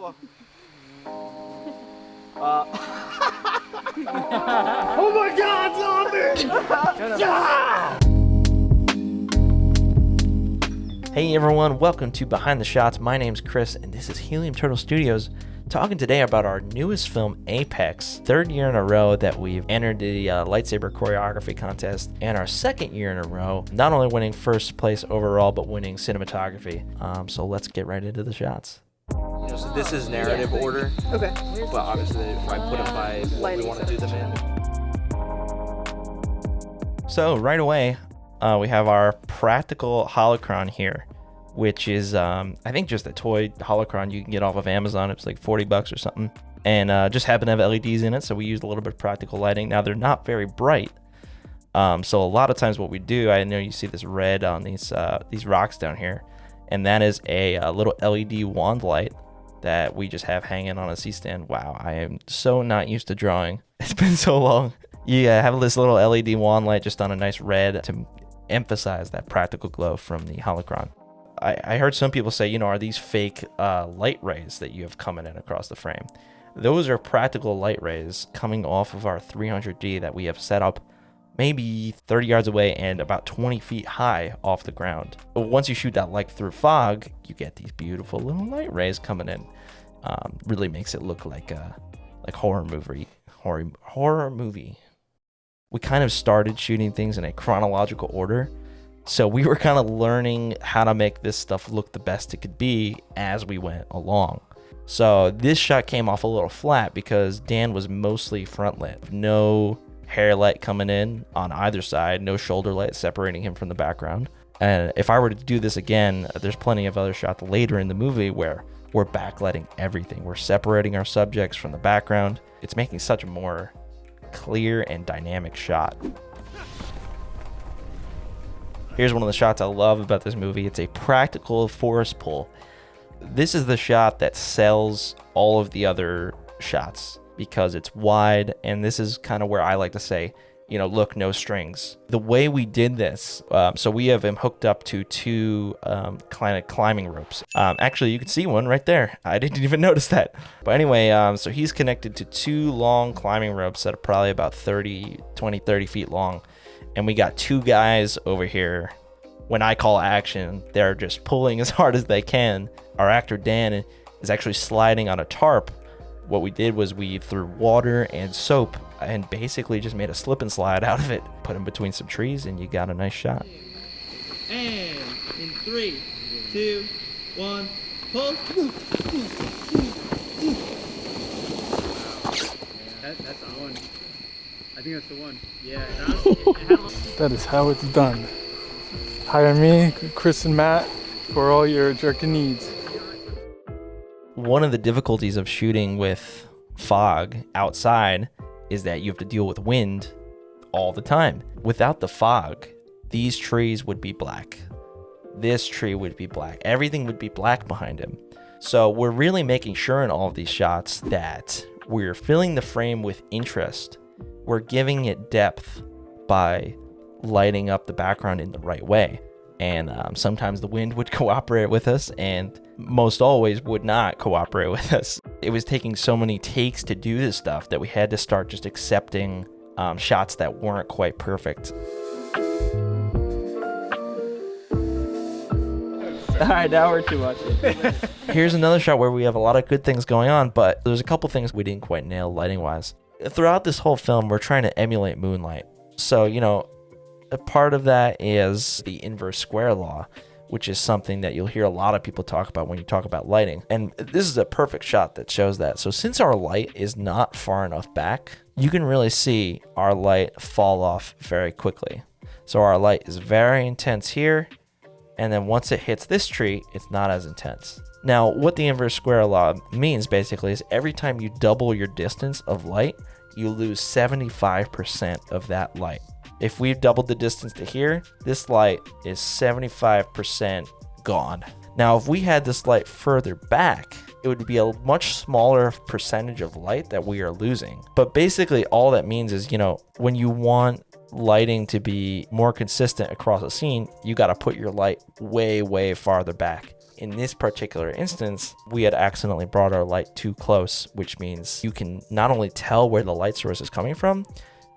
Oh my God, zombie! Yeah! Hey everyone, welcome to Behind the Shots. My name's Chris, and this is Helium Turtle Studios, talking today about our newest film, Apex. Third year in a row that we've entered the Lightsaber Choreography contest, and our second year in a row, not only winning first place overall, but winning cinematography. So let's get right into the shots. So this is narrative order. Okay. But obviously, if I put them by what we want to do them in. So right away, we have our practical holocron here, which is, I think, just a toy holocron you can get off of Amazon. It's like $40 or something. And just happen to have LEDs in it, so we used a little bit of practical lighting. Now, they're not very bright. So a lot of times what we do, I know you see this red on these rocks down here, and that is a little LED wand light that we just have hanging on a C-stand. Wow, I am so not used to drawing. It's been so long. You have this little LED wand light just on a nice red to emphasize that practical glow from the holocron. I heard some people say, are these fake light rays that you have coming in across the frame? Those are practical light rays coming off of our 300D that we have set up maybe 30 yards away and about 20 feet high off the ground. But once you shoot that light through fog, you get these beautiful little light rays coming in. Really makes it look like horror movie. We kind of started shooting things in a chronological order. So we were kind of learning how to make this stuff look the best it could be as we went along. So this shot came off a little flat because Dan was mostly front lit. No hair light coming in on either side, no shoulder light separating him from the background. And if I were to do this again, there's plenty of other shots later in the movie where we're backlighting everything. We're separating our subjects from the background. It's making such a more clear and dynamic shot. Here's one of the shots I love about this movie. It's a practical forest pull. This is the shot that sells all of the other shots because it's wide, and this is kind of where I like to say, look, no strings. The way we did this, so we have him hooked up to two kind of climbing ropes. Actually, you can see one right there. I didn't even notice that. But anyway, so he's connected to two long climbing ropes that are probably about 30 feet long. And we got two guys over here. When I call action, they're just pulling as hard as they can. Our actor, Dan, is actually sliding on a tarp. What we did was we threw water and soap and basically just made a slip and slide out of it. Put him between some trees and you got a nice shot. And in 3, 2, 1, pull. That's the one. I think that's the one. Yeah. That is how it's done. Hire me, Chris and Matt, for all your jerking needs. One of the difficulties of shooting with fog outside is that you have to deal with wind all the time. Without the fog, these trees would be black. This tree would be black. Everything would be black behind him. So we're really making sure in all of these shots that we're filling the frame with interest. We're giving it depth by lighting up the background in the right way. And sometimes the wind would cooperate with us, and most always would not cooperate with us. It was taking so many takes to do this stuff that we had to start just accepting shots that weren't quite perfect. All right, now we're too much. Here's another shot where we have a lot of good things going on, but there's a couple things we didn't quite nail lighting-wise. Throughout this whole film, we're trying to emulate moonlight. So, a part of that is the inverse square law, which is something that you'll hear a lot of people talk about when you talk about lighting. And this is a perfect shot that shows that. So since our light is not far enough back, you can really see our light fall off very quickly. So our light is very intense here, and then once it hits this tree, it's not as intense. Now, what the inverse square law means basically is every time you double your distance of light, you lose 75% of that light. If we've doubled the distance to here, this light is 75% gone. Now, if we had this light further back, it would be a much smaller percentage of light that we are losing. But basically, all that means is, when you want lighting to be more consistent across a scene, you got to put your light way, way farther back. In this particular instance, we had accidentally brought our light too close, which means you can not only tell where the light source is coming from,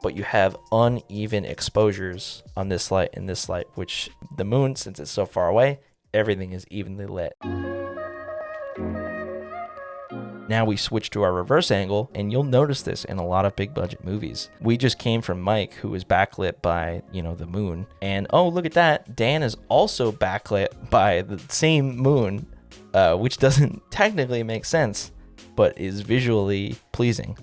but you have uneven exposures on this light and this light, which the moon, since it's so far away, everything is evenly lit. Now we switch to our reverse angle, and you'll notice this in a lot of big budget movies. We just came from Mike, who was backlit by, the moon. And oh, look at that. Dan is also backlit by the same moon, which doesn't technically make sense, but is visually pleasing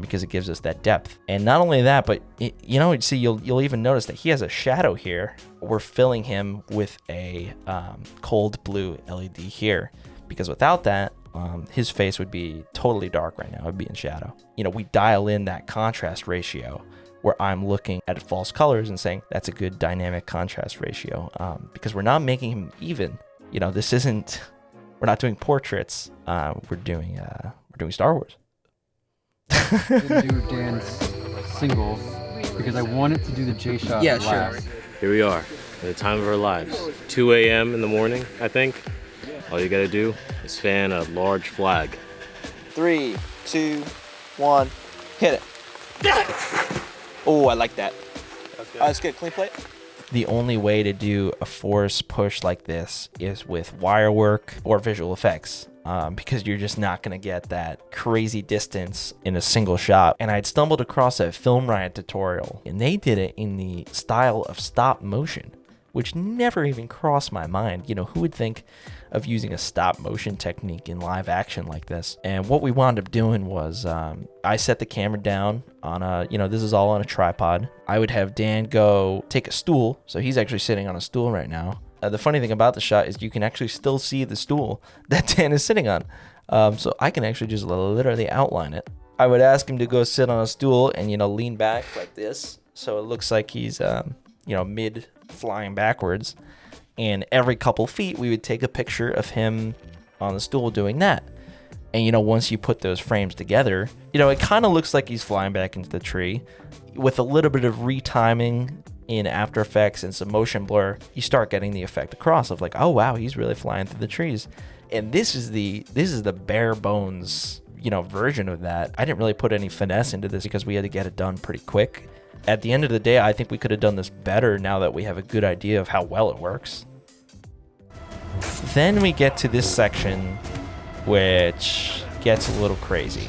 because it gives us that depth. And not only that, but you'll even notice that he has a shadow here. We're filling him with a cold blue LED here, because without that, his face would be totally dark right now. It would be in shadow. We dial in that contrast ratio where I'm looking at false colors and saying that's a good dynamic contrast ratio, because we're not making him even. This isn't. We're not doing portraits. We're doing Star Wars. Didn't do Dan's single because I wanted to do the J shot last. Sure. Here we are, at the time of our lives. 2 a.m. in the morning, I think. All you gotta do is fan a large flag. 3, 2, 1, hit it. Oh, I like that. That's good. Clean plate. The only way to do a force push like this is with wire work or visual effects, because you're just not going to get that crazy distance in a single shot. And I'd stumbled across a Film Riot tutorial, and they did it in the style of stop motion, which never even crossed my mind. Who would think of using a stop motion technique in live action like this? And what we wound up doing was I set the camera down on this is all on a tripod. I would have Dan go take a stool. So he's actually sitting on a stool right now. The funny thing about the shot is you can actually still see the stool that Dan is sitting on. So I can actually just literally outline it. I would ask him to go sit on a stool and, lean back like this. So it looks like he's, mid flying backwards. And every couple feet, we would take a picture of him on the stool doing that. And, once you put those frames together, it kind of looks like he's flying back into the tree. With a little bit of retiming in After Effects and some motion blur, you start getting the effect across of like, oh, wow, he's really flying through the trees. And this is the bare bones, version of that. I didn't really put any finesse into this because we had to get it done pretty quick. At the end of the day, I think we could have done this better now that we have a good idea of how well it works. Then we get to this section, which gets a little crazy.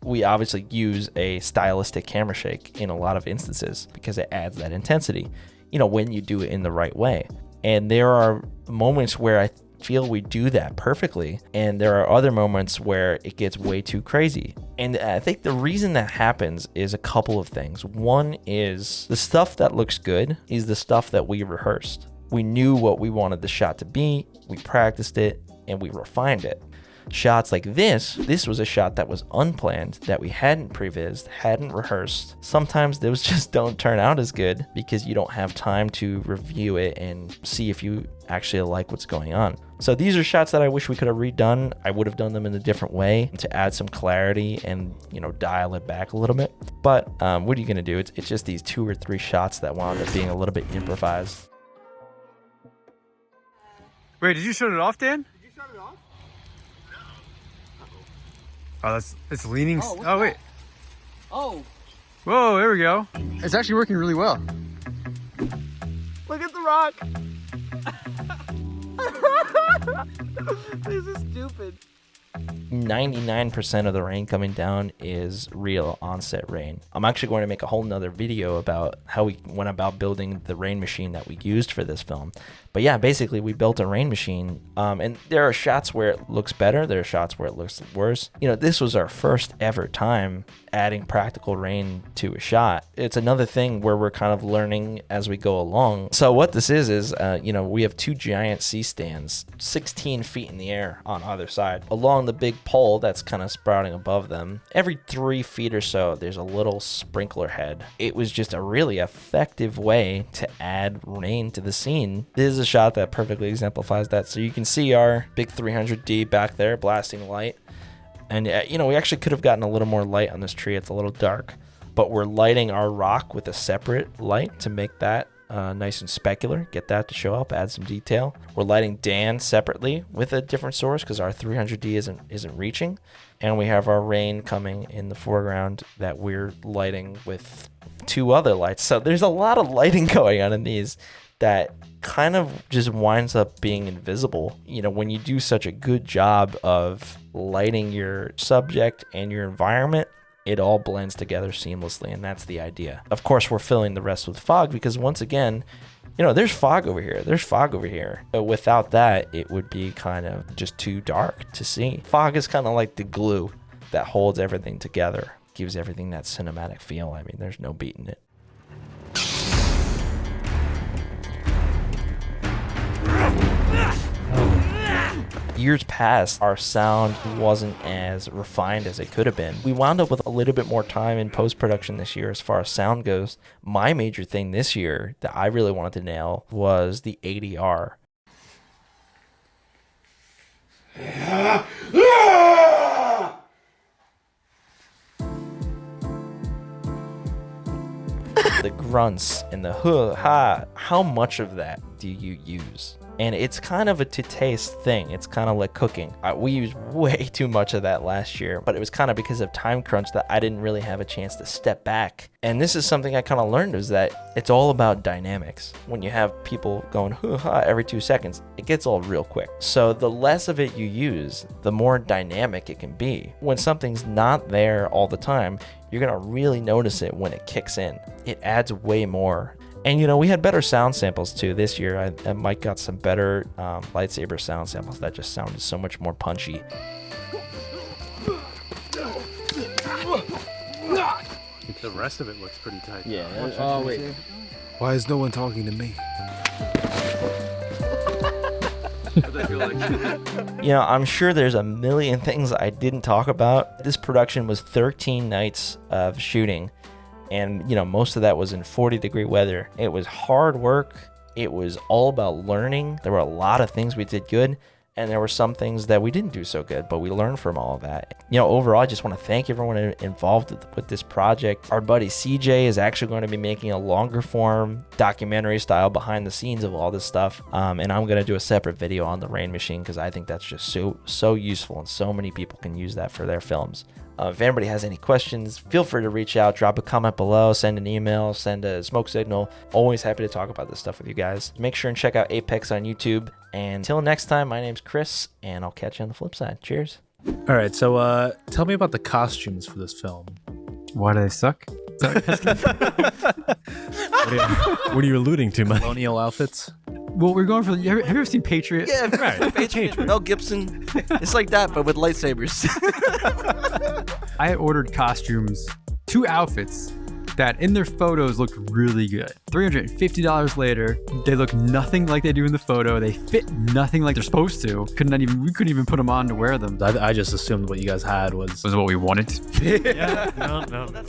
We obviously use a stylistic camera shake in a lot of instances because it adds that intensity, when you do it in the right way. And there are moments where I feel we do that perfectly, and there are other moments where it gets way too crazy. And I think the reason that happens is a couple of things. One is the stuff that looks good is the stuff that we rehearsed. We knew what we wanted the shot to be, we practiced it, and we refined it. Shots like this was a shot that was unplanned, that we hadn't prevised, hadn't rehearsed. Sometimes those just don't turn out as good because you don't have time to review it and see if you actually like what's going on. So these are shots that I wish we could have redone. I would have done them in a different way to add some clarity and, dial it back a little bit. But what are you going to do? It's just these 2 or 3 shots that wound up being a little bit improvised. Wait, did you shut it off, Dan? Did you shut it off? Oh, it's leaning. Oh, wait. Oh, Whoa, there we go. It's actually working really well. look at the rock. This is stupid. 99% of the rain coming down is real onset rain. I'm actually going to make a whole nother video about how we went about building the rain machine that we used for this film. But yeah, basically we built a rain machine, and there are shots where it looks better, there are shots where it looks worse. This was our first ever time adding practical rain to a shot. It's another thing where we're kind of learning as we go along. So what this is we have 2 giant C-stands, 16 feet in the air on either side. Along the big pole that's kind of sprouting above them, every 3 feet or so, there's a little sprinkler head. It was just a really effective way to add rain to the scene. This is a shot that perfectly exemplifies that. So you can see our big 300D back there blasting light. And, we actually could have gotten a little more light on this tree. It's a little dark. But we're lighting our rock with a separate light to make that nice and specular. Get that to show up, add some detail. We're lighting Dan separately with a different source because our 300D isn't reaching. And we have our rain coming in the foreground that we're lighting with 2 other lights. So there's a lot of lighting going on in these that kind of just winds up being invisible. You know, when you do such a good job of lighting your subject and your environment, it all blends together seamlessly, and that's the idea. Of course, we're filling the rest with fog because, once again, you know, there's fog over here. There's fog over here. But without that, it would be kind of just too dark to see. Fog is kind of like the glue that holds everything together, gives everything that cinematic feel. I mean, there's no beating it. Years past, our sound wasn't as refined as it could have been. We wound up with a little bit more time in post-production this year as far as sound goes. My major thing this year that I really wanted to nail was the ADR. The grunts and the huh, ha, how much of that do you use? And it's kind of a to-taste thing. It's kind of like cooking. We used way too much of that last year, but it was kind of because of time crunch that I didn't really have a chance to step back. And this is something I kind of learned, is that it's all about dynamics. When you have people going hoo-ha every 2 seconds, it gets all real quick. So the less of it you use, the more dynamic it can be. When something's not there all the time, you're gonna really notice it when it kicks in. It adds way more. And, you know, we had better sound samples too this year. Mike got some better lightsaber sound samples that just sounded so much more punchy. The rest of it looks pretty tight. Yeah. Oh, wait. Why is no one talking to me? You know, I'm sure there's a million things I didn't talk about. This production was 13 nights of shooting. And, you know, most of that was in 40-degree weather. It was hard work. It was all about learning. There were a lot of things we did good, and there were some things that we didn't do so good, but we learned from all of that. You know, overall, I just want to thank everyone involved with this project. Our buddy CJ is actually going to be making a longer form documentary style behind the scenes of all this stuff. And I'm going to do a separate video on the Rain Machine because I think that's just so useful, and so many people can use that for their films. If anybody has any questions, feel free to reach out, drop a comment below, send an email, send a smoke signal. Always happy to talk about this stuff with you guys. Make sure and check out Apex on YouTube. And until next time, my name's Chris, and I'll catch you on the flip side. Cheers. All right, so tell me about the costumes for this film. Why do they suck? What are you alluding to, my colonial outfits? Well, we're going for. Have you ever seen Patriot? Yeah, right. Patriot. Mel Gibson. It's like that, but with lightsabers. I ordered costumes, 2 outfits that in their photos looked really good. $350 later, they look nothing like they do in the photo. They fit nothing like they're supposed to. We couldn't even put them on to wear them. I just assumed what you guys had was what we wanted. Yeah, no.